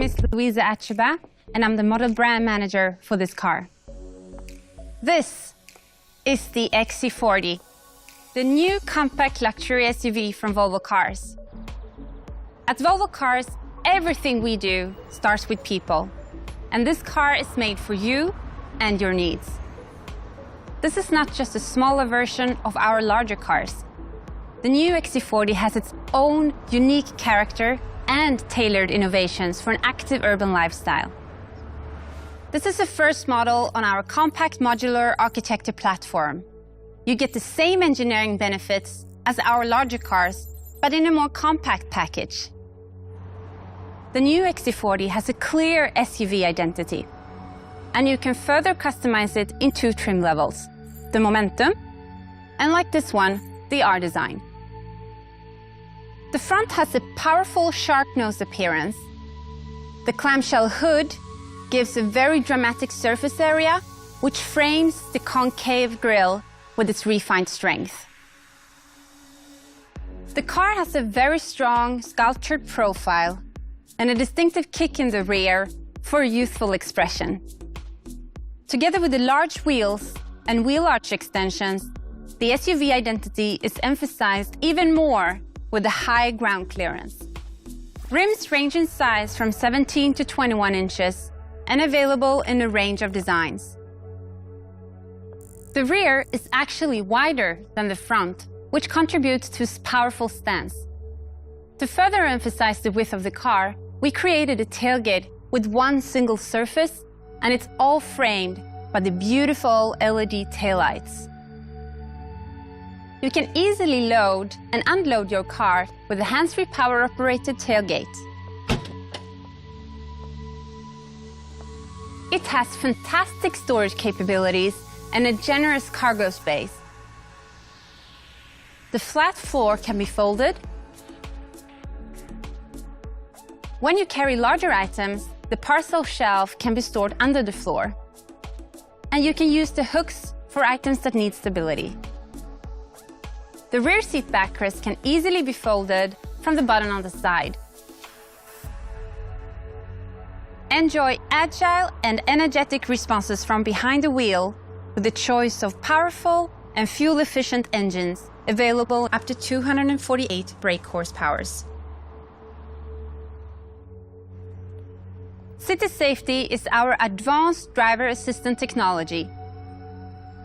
is Louise Atcheba, and I'm the model brand manager for this car. This is the XC40, the new compact luxury SUV from Volvo Cars. At Volvo Cars, everything we do starts with people, and this car is made for you and your needs. This is not just a smaller version of our larger cars. The new XC40 has its own unique character and tailored innovations for an active urban lifestyle. This is the first model on our compact modular architecture platform. You get the same engineering benefits as our larger cars, but in a more compact package. The new XC40 has a clear SUV identity, and you can further customize it in 2 trim levels: the Momentum, and like this one, the R design. The front has a powerful shark nose appearance. The clamshell hood gives a very dramatic surface area, which frames the concave grille with its refined strength. The car has a very strong sculptured profile and a distinctive kick in the rear for a youthful expression. Together with the large wheels and wheel arch extensions, the SUV identity is emphasized even more with a high ground clearance. Rims range in size from 17 to 21 inches and available in a range of designs. The rear is actually wider than the front, which contributes to its powerful stance. To further emphasize the width of the car, we created a tailgate with one single surface, and it's all framed by the beautiful LED taillights. You can easily load and unload your car with a hands-free power-operated tailgate. It has fantastic storage capabilities and a generous cargo space. The flat floor can be folded. When you carry larger items, the parcel shelf can be stored under the floor. And you can use the hooks for items that need stability. The rear seat backrest can easily be folded from the button on the side. Enjoy agile and energetic responses from behind the wheel with a choice of powerful and fuel-efficient engines available up to 248 brake horsepowers. City Safety is our advanced driver assistant technology.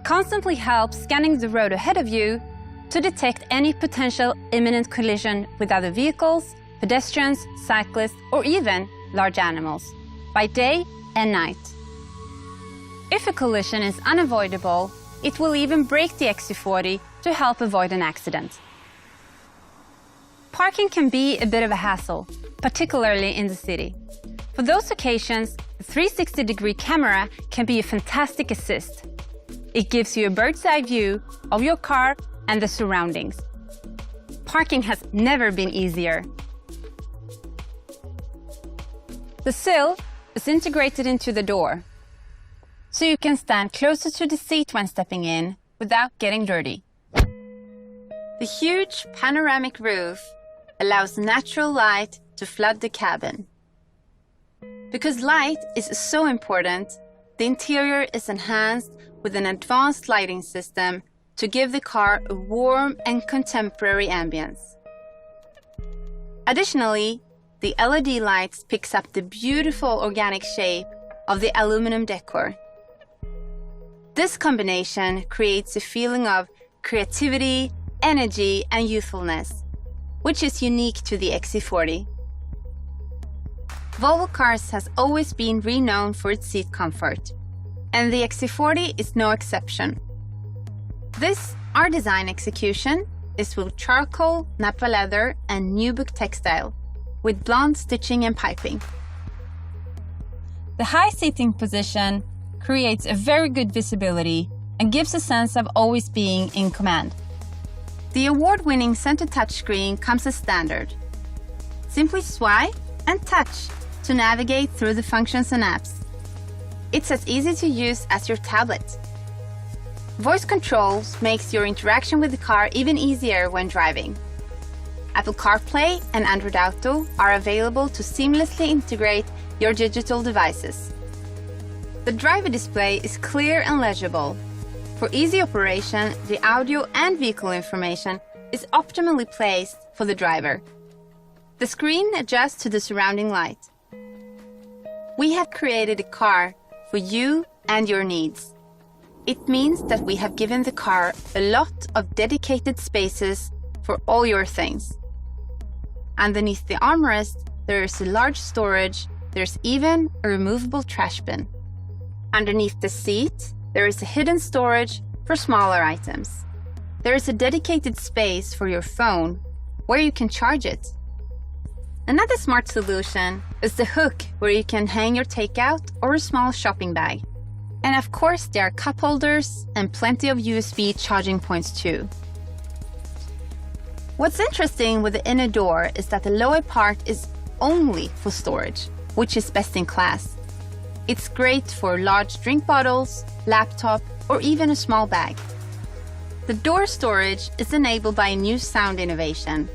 Constantly helps scanning the road ahead of you to detect any potential imminent collision with other vehicles, pedestrians, cyclists, or even large animals, by day and night. If a collision is unavoidable, it will even brake the XC40 to help avoid an accident. Parking can be a bit of a hassle, particularly in the city. For those occasions, the 360-degree camera can be a fantastic assist. It gives you a bird's-eye view of your car and the surroundings. Parking has never been easier. The sill is integrated into the door, so you can stand closer to the seat when stepping in without getting dirty. The huge panoramic roof allows natural light to flood the cabin. Because light is so important, the interior is enhanced with an advanced lighting system to give the car a warm and contemporary ambience. Additionally, the LED lights picks up the beautiful organic shape of the aluminum decor. This combination creates a feeling of creativity, energy, and youthfulness, which is unique to the XC40. Volvo Cars has always been renowned for its seat comfort, and the XC40 is no exception. This R design execution is with charcoal, nappa leather, and nubuck textile, with blonde stitching and piping. The high seating position creates a very good visibility and gives a sense of always being in command. The award-winning center touchscreen comes as standard. Simply swipe and touch to navigate through the functions and apps. It's as easy to use as your tablet. Voice controls makes your interaction with the car even easier when driving. Apple CarPlay and Android Auto are available to seamlessly integrate your digital devices. The driver display is clear and legible. For easy operation, the audio and vehicle information is optimally placed for the driver. The screen adjusts to the surrounding light. We have created a car for you and your needs. It means that we have given the car a lot of dedicated spaces for all your things. Underneath the armrest, there is a large storage. There's even a removable trash bin. Underneath the seat, there is a hidden storage for smaller items. There is a dedicated space for your phone where you can charge it. Another smart solution is the hook where you can hang your takeout or a small shopping bag. And of course, there are cup holders and plenty of USB charging points too. What's interesting with the inner door is that the lower part is only for storage, which is best in class. It's great for large drink bottles, laptop, or even a small bag. The door storage is enabled by a new sound innovation.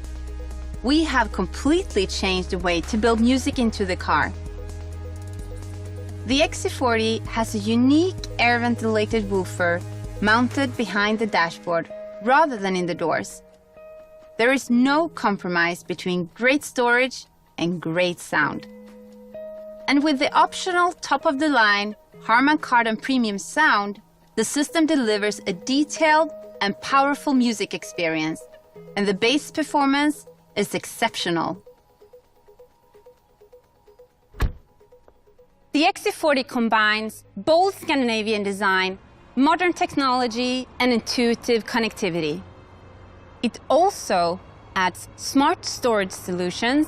We have completely changed the way to build music into the car. The XC40 has a unique air-ventilated woofer mounted behind the dashboard rather than in the doors. There is no compromise between great storage and great sound. And with the optional top-of-the-line Harman Kardon Premium sound, the system delivers a detailed and powerful music experience, and the bass performance is exceptional. The XC40 combines bold Scandinavian design, modern technology, and intuitive connectivity. It also adds smart storage solutions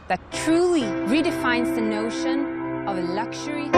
that truly redefines the notion of a luxury.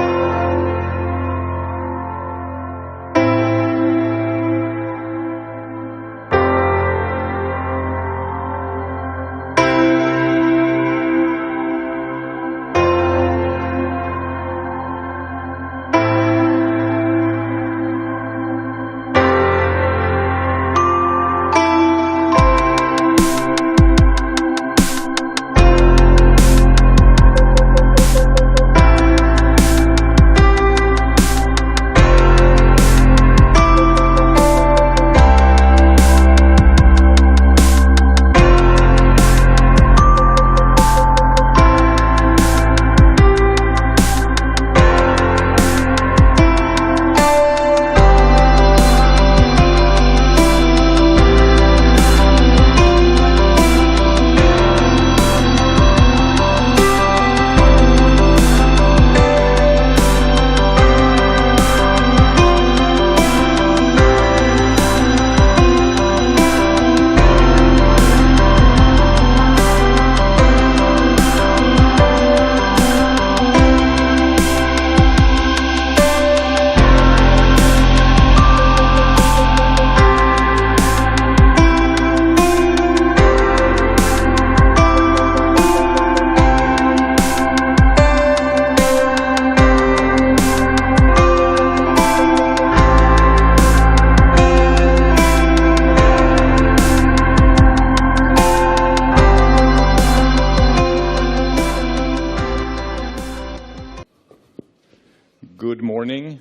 Good morning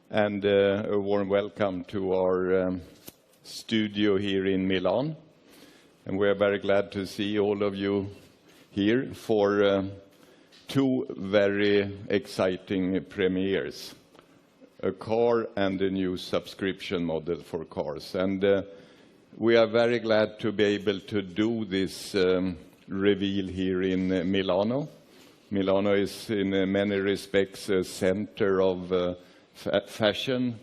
and a warm welcome to our studio here in Milan. And we are very glad to see all of you here for two very exciting premieres, a car and a new subscription model for cars. And we are very glad to be able to do this reveal here in Milano. Milano is in many respects a center of fashion,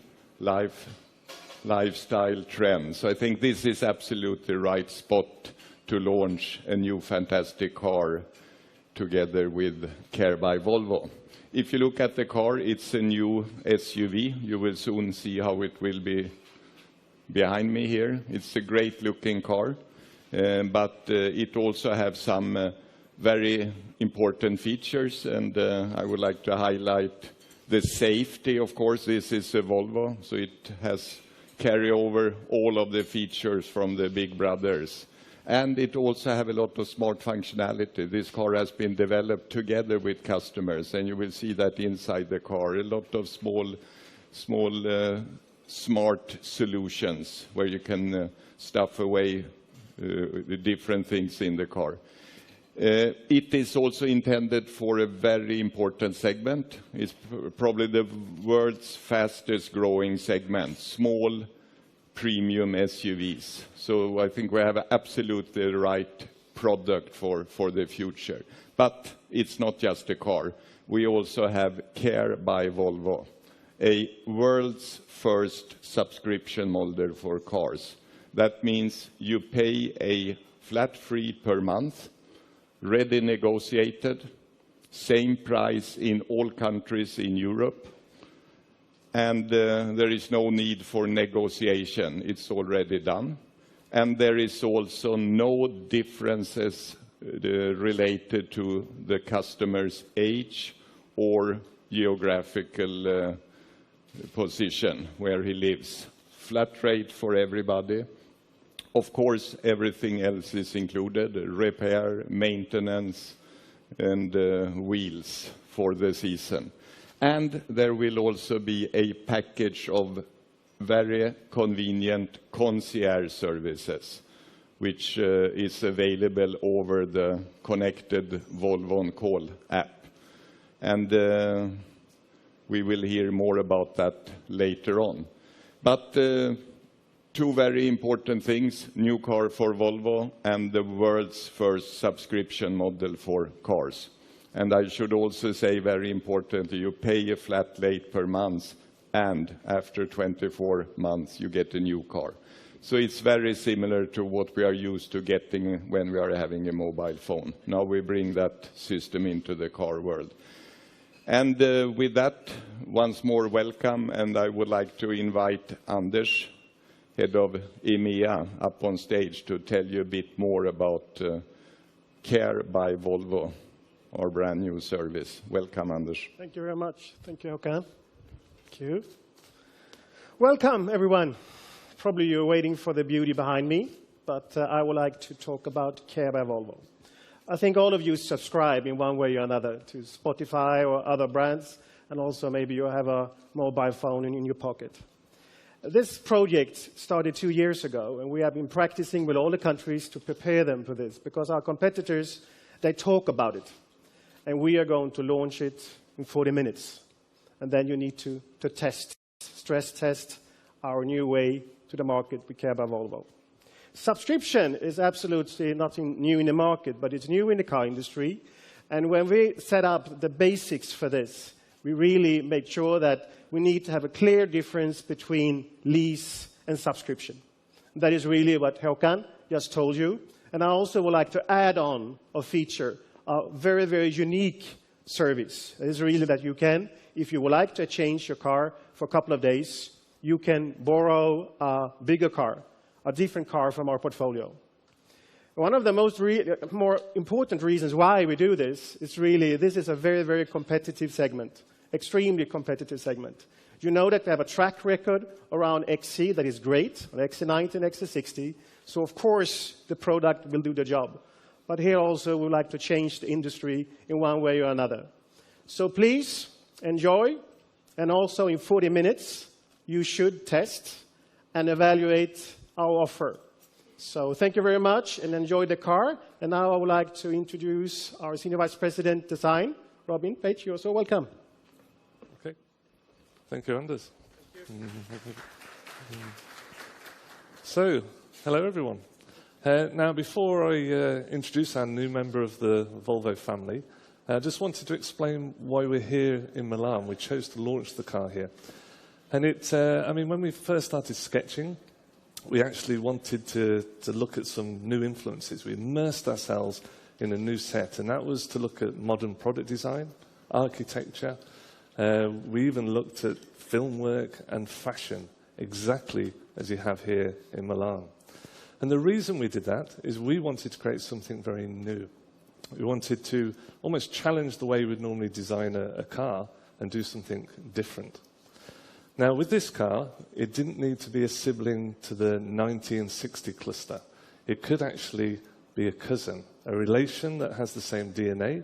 lifestyle trends. So I think this is absolutely the right spot to launch a new fantastic car together with Care by Volvo. If you look at the car, it's a new SUV. You will soon see how it will be behind me here. It's a great looking car, but it also has some very important features, and I would like to highlight the safety. Of course, this is a Volvo, so it has carry over all of the features from the big brothers. And it also have a lot of smart functionality. This car has been developed together with customers, and you will see that inside the car. A lot of small smart solutions where you can stuff away the different things in the car. It is also intended for a very important segment. It's probably the world's fastest growing segment, small premium SUVs. So I think we have absolutely the right product for the future. But it's not just a car. We also have Care by Volvo, a world's first subscription model for cars. That means you pay a flat fee per month, ready negotiated, same price in all countries in Europe, and there is no need for negotiation. It's already done. And there is also no differences related to the customer's age or geographical position where he lives. Flat rate for everybody. Of course, everything else is included, repair, maintenance, and wheels for the season. And there will also be a package of very convenient concierge services, which is available over the connected Volvo On Call app. And we will hear more about that later on. But two very important things, new car for Volvo and the world's first subscription model for cars. And I should also say, very importantly, you pay a flat rate per month, and after 24 months you get a new car. So it's very similar to what we are used to getting when we are having a mobile phone. Now we bring that system into the car world. And with that, once more welcome, and I would like to invite Anders, head of EMEA, up on stage to tell you a bit more about Care by Volvo, our brand new service. Welcome, Anders. Thank you very much. Thank you, Håkan. Thank you. Welcome, everyone. Probably you're waiting for the beauty behind me, but I would like to talk about Care by Volvo. I think all of you subscribe in one way or another to Spotify or other brands, and also maybe you have a mobile phone in your pocket. This project started 2 years ago, and we have been practicing with all the countries to prepare them for this, because our competitors, they talk about it. And we are going to launch it in 40 minutes. And then you need to test, stress test our new way to the market with Care by Volvo. Subscription is absolutely nothing new in the market, but it's new in the car industry. And when we set up the basics for this, we really made sure that we need to have a clear difference between lease and subscription. That is really what Håkan just told you. And I also would like to add on a feature, a very, very unique service. It is really that you can, if you would like to change your car for a couple of days, you can borrow a bigger car, a different car from our portfolio. One of the more important reasons why we do this is really this is a very, very competitive segment, extremely competitive segment. You know that we have a track record around XC that is great, on XC90 and XC60, so of course the product will do the job. But here also we would like to change the industry in one way or another. So please enjoy, and also in 40 minutes you should test and evaluate our offer. So thank you very much and enjoy the car. And now I would like to introduce our Senior Vice President Design, Robin Page. You're so welcome. Okay. Thank you, Anders. Thank you. So, hello everyone. Now, before I introduce our new member of the Volvo family, I just wanted to explain why we're here in Milan. We chose to launch the car here. And I mean, when we first started sketching, we actually wanted to look at some new influences. We immersed ourselves in a new set, and that was to look at modern product design, architecture. We even looked at film work and fashion, exactly as you have here in Milan. And the reason we did that is we wanted to create something very new. We wanted to almost challenge the way we'd normally design a car and do something different. Now, with this car, it didn't need to be a sibling to the 90 and 60 cluster. it could actually be a cousin, a relation that has the same DNA,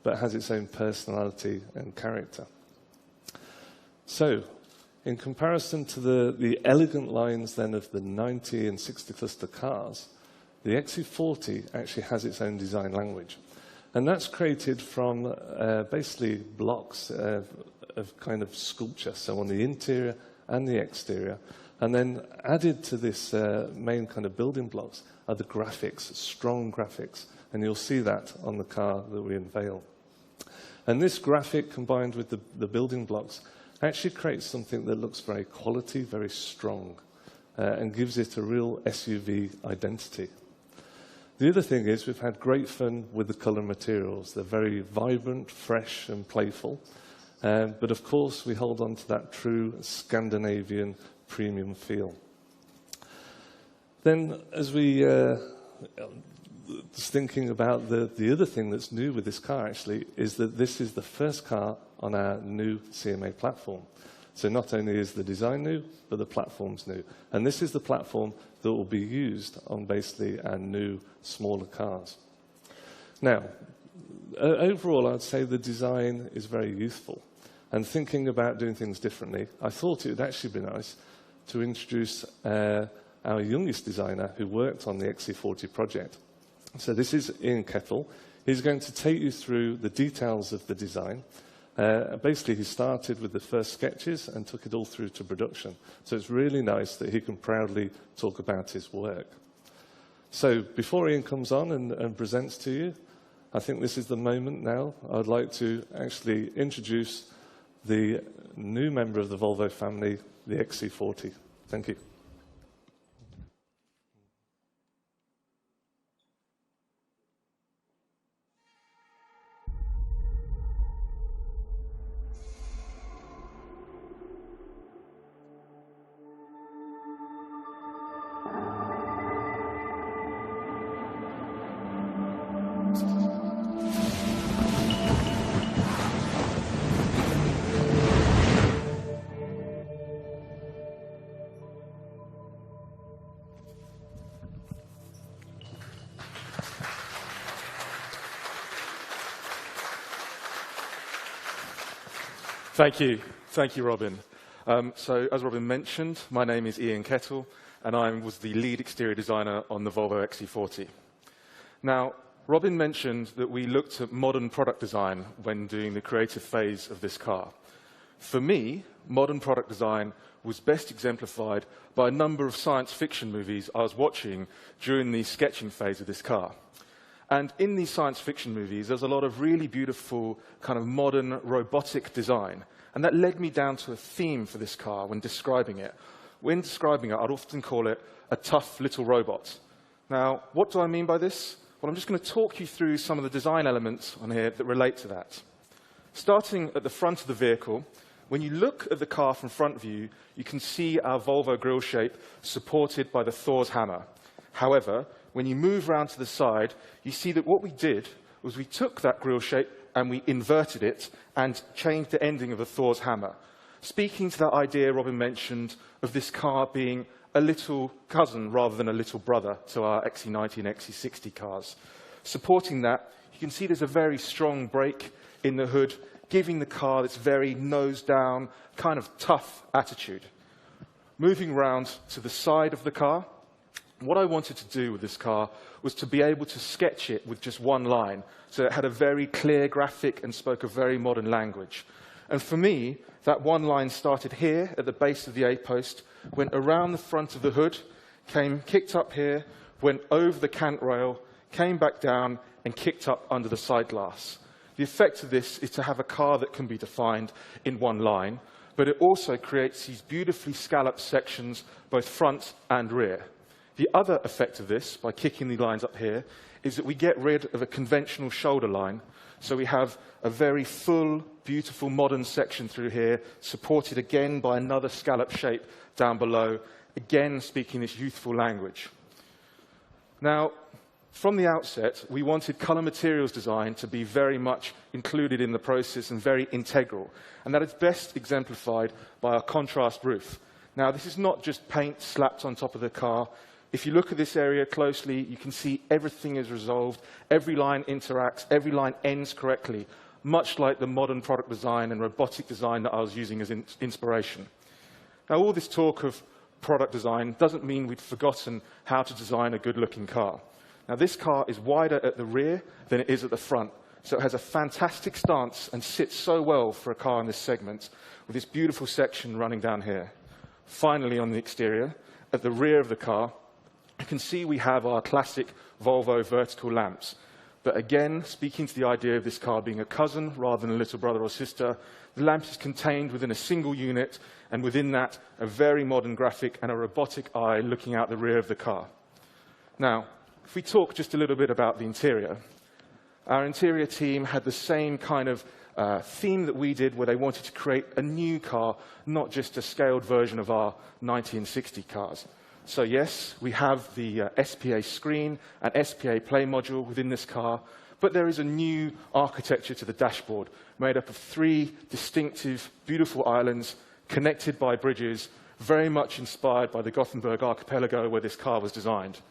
but has its own personality and character. So, in comparison to the elegant lines then of the 90 and 60 cluster cars, the XC40 actually has its own design language. And that's created from basically blocks of kind of sculpture, so on the interior and the exterior. And then added to this main kind of building blocks are the graphics, strong graphics. And you'll see that on the car that we unveil. And this graphic combined with the building blocks actually creates something that looks very quality, very strong, and gives it a real SUV identity. The other thing is we've had great fun with the colour materials. They're very vibrant, fresh and playful. But of course, we hold on to that true Scandinavian premium feel. Then, as we just thinking about the other thing that's new with this car, actually, is that this is the first car on our new CMA platform. So not only is the design new, but the platform's new. And this is the platform that will be used on basically our new, smaller cars. Now, overall, I'd say the design is very youthful. And thinking about doing things differently, I thought it would actually be nice to introduce our youngest designer who worked on the XC40 project. So this is Ian Kettle. He's going to take you through the details of the design. Basically, he started with the first sketches and took it all through to production. So it's really nice that he can proudly talk about his work. So before Ian comes on and presents to you, I think this is the moment now. I'd like to actually introduce the new member of the Volvo family, the XC40. Thank you. Thank you, Robin. So, as Robin mentioned, my name is Ian Kettle, and I was the lead exterior designer on the Volvo XC40. Now, Robin mentioned that we looked at modern product design when doing the creative phase of this car. For me, modern product design was best exemplified by a number of science fiction movies I was watching during the sketching phase of this car. And in these science fiction movies, there's a lot of really beautiful kind of modern robotic design. And that led me down to a theme for this car when describing it. When describing it, I'd often call it a tough little robot. Now, what do I mean by this? Well, I'm just going to talk you through some of the design elements on here that relate to that. Starting at the front of the vehicle, when you look at the car from front view, you can see our Volvo grille shape supported by the Thor's hammer. However, when you move around to the side, you see that what we did was we took that grille shape and we inverted it and changed the ending of the Thor's hammer. Speaking to that idea Robin mentioned of this car being a little cousin rather than a little brother to our XC90 and XC60 cars. Supporting that, you can see there's a very strong brake in the hood, giving the car this very nose-down, kind of tough attitude. Moving round to the side of the car, what I wanted to do with this car was to be able to sketch it with just one line, so it had a very clear graphic and spoke a very modern language. And for me, that one line started here at the base of the A-post, went around the front of the hood, kicked up here, went over the cant rail, came back down, and kicked up under the side glass. The effect of this is to have a car that can be defined in one line, but it also creates these beautifully scalloped sections, both front and rear. The other effect of this, by kicking the lines up here, is that we get rid of a conventional shoulder line. So we have a very full, beautiful, modern section through here, supported again by another scallop shape down below, again speaking this youthful language. Now, from the outset, we wanted colour materials design to be very much included in the process and very integral. And that is best exemplified by our contrast roof. Now, this is not just paint slapped on top of the car. If you look at this area closely, you can see everything is resolved. Every line interacts. Every line ends correctly, much like the modern product design and robotic design that I was using as inspiration. Now, all this talk of product design doesn't mean we'd forgotten how to design a good-looking car. Now, this car is wider at the rear than it is at the front, so it has a fantastic stance and sits so well for a car in this segment, with this beautiful section running down here. Finally, on the exterior, at the rear of the car, you can see we have our classic Volvo vertical lamps. But again, speaking to the idea of this car being a cousin rather than a little brother or sister, the lamp is contained within a single unit, and within that, a very modern graphic and a robotic eye looking out the rear of the car. Now, if we talk just a little bit about the interior, our interior team had the same kind of theme that we did, where they wanted to create a new car, not just a scaled version of our 90 and 60 cars. So yes, we have the SPA screen and SPA play module within this car, but there is a new architecture to the dashboard, made up of 3 distinctive, beautiful islands connected by bridges, very much inspired by the Gothenburg archipelago where this car was designed.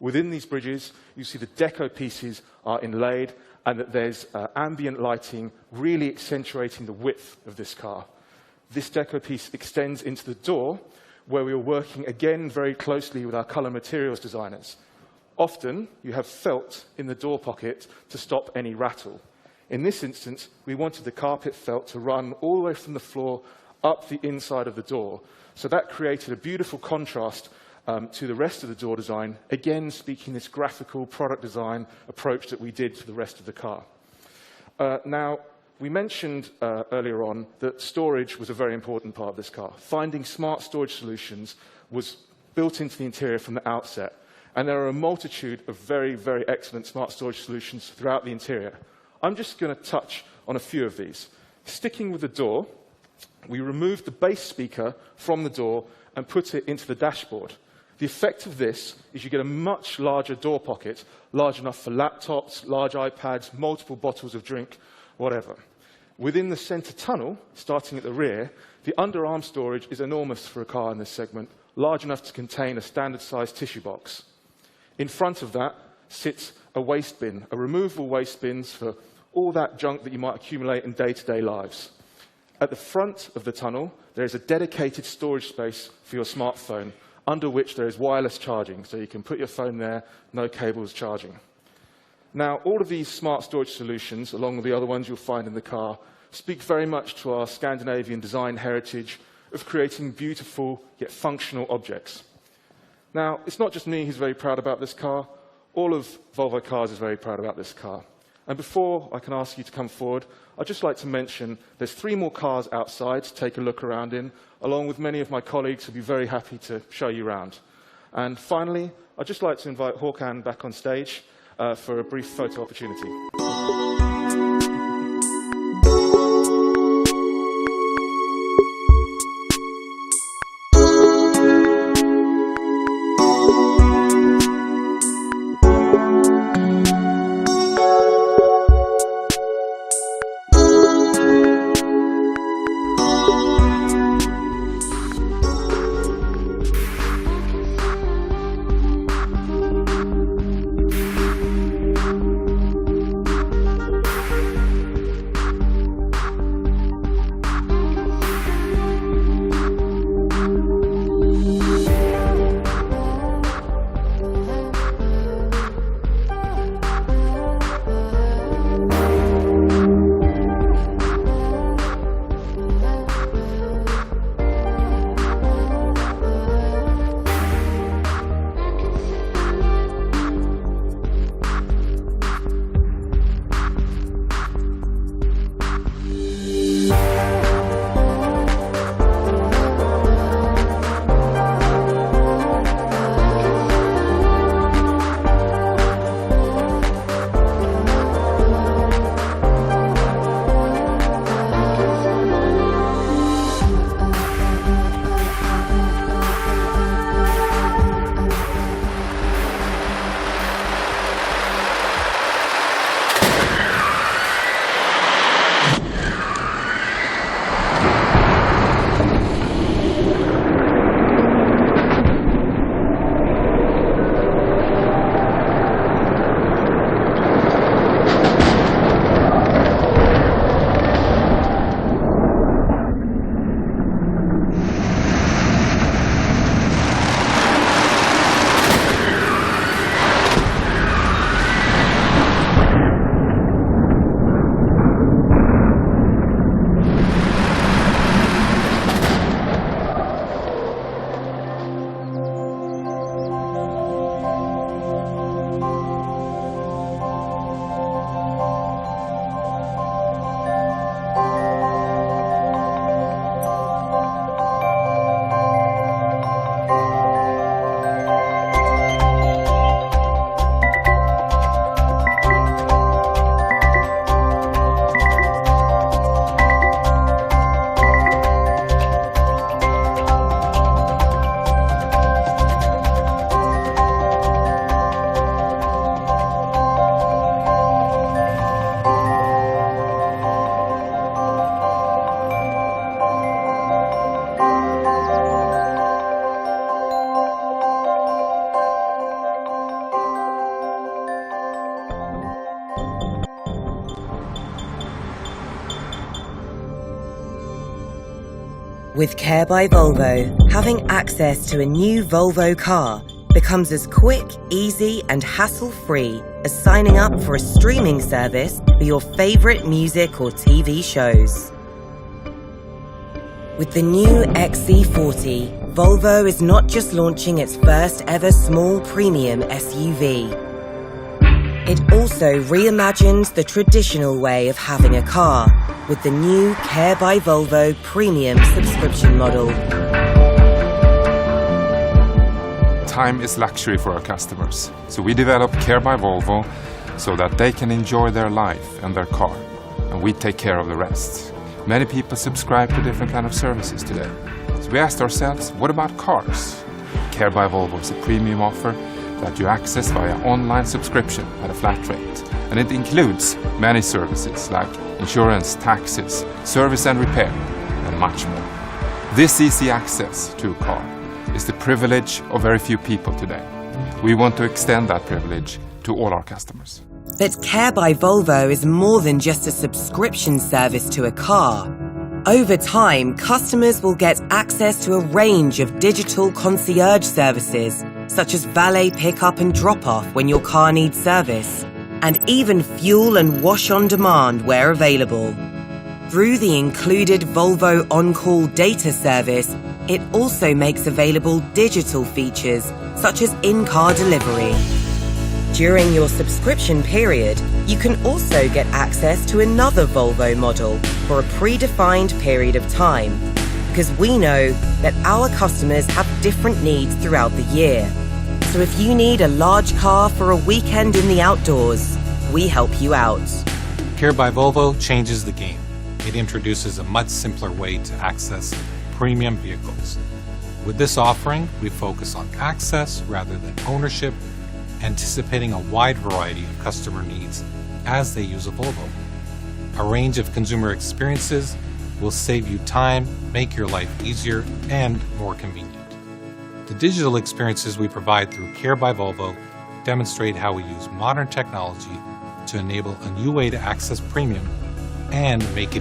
Within these bridges, you see the deco pieces are inlaid, and that there's ambient lighting really accentuating the width of this car. This deco piece extends into the door, where we are working again very closely with our color materials designers. Often, you have felt in the door pocket to stop any rattle. In this instance, we wanted the carpet felt to run all the way from the floor up the inside of the door. So that created a beautiful contrast to the rest of the door design, again speaking this graphical product design approach that we did to the rest of the car. Now, we mentioned earlier on that storage was a very important part of this car. Finding smart storage solutions was built into the interior from the outset, and there are a multitude of very, very excellent smart storage solutions throughout the interior. I'm just going to touch on a few of these. Sticking with the door, we removed the base speaker from the door and put it into the dashboard. The effect of this is you get a much larger door pocket, large enough for laptops, large iPads, multiple bottles of drink, whatever. Within the center tunnel, starting at the rear, the underarm storage is enormous for a car in this segment, large enough to contain a standard-sized tissue box. In front of that sits a waste bin, a removable waste bins for all that junk that you might accumulate in day-to-day lives. At the front of the tunnel, there is a dedicated storage space for your smartphone, under which there is wireless charging, so you can put your phone there, no cables charging. Now, all of these smart storage solutions, along with the other ones you'll find in the car, speak very much to our Scandinavian design heritage of creating beautiful yet functional objects. Now, it's not just me who's very proud about this car. All of Volvo Cars is very proud about this car. And before I can ask you to come forward, I'd just like to mention there's 3 more cars outside to take a look around in, along with many of my colleagues who'll be very happy to show you around. And finally, I'd just like to invite Håkan back on stage for a brief photo opportunity. With Care by Volvo, having access to a new Volvo car becomes as quick, easy, and hassle-free as signing up for a streaming service for your favorite music or TV shows. With the new XC40, Volvo is not just launching its first ever small premium SUV. It also reimagines the traditional way of having a car with the new Care by Volvo premium subscription model. Time is luxury for our customers, so we developed Care by Volvo so that they can enjoy their life and their car, and we take care of the rest. Many people subscribe to different kind of services today. So we asked ourselves, what about cars? Care by Volvo is a premium offer that you access via online subscription at a flat rate. And it includes many services like insurance, taxes, service and repair, and much more. This easy access to a car is the privilege of very few people today. We want to extend that privilege to all our customers. But Care by Volvo is more than just a subscription service to a car. Over time, customers will get access to a range of digital concierge services, such as valet pickup and drop-off when your car needs service, and even fuel and wash on demand where available. Through the included Volvo On-Call data service, it also makes available digital features, such as in-car delivery. During your subscription period, you can also get access to another Volvo model for a predefined period of time, because we know that our customers have different needs throughout the year. So if you need a large car for a weekend in the outdoors, we help you out. Care by Volvo changes the game. It introduces a much simpler way to access premium vehicles. With this offering, we focus on access rather than ownership, anticipating a wide variety of customer needs as they use a Volvo. A range of consumer experiences will save you time, make your life easier and more convenient. The digital experiences we provide through Care by Volvo demonstrate how we use modern technology to enable a new way to access premium and make it easy.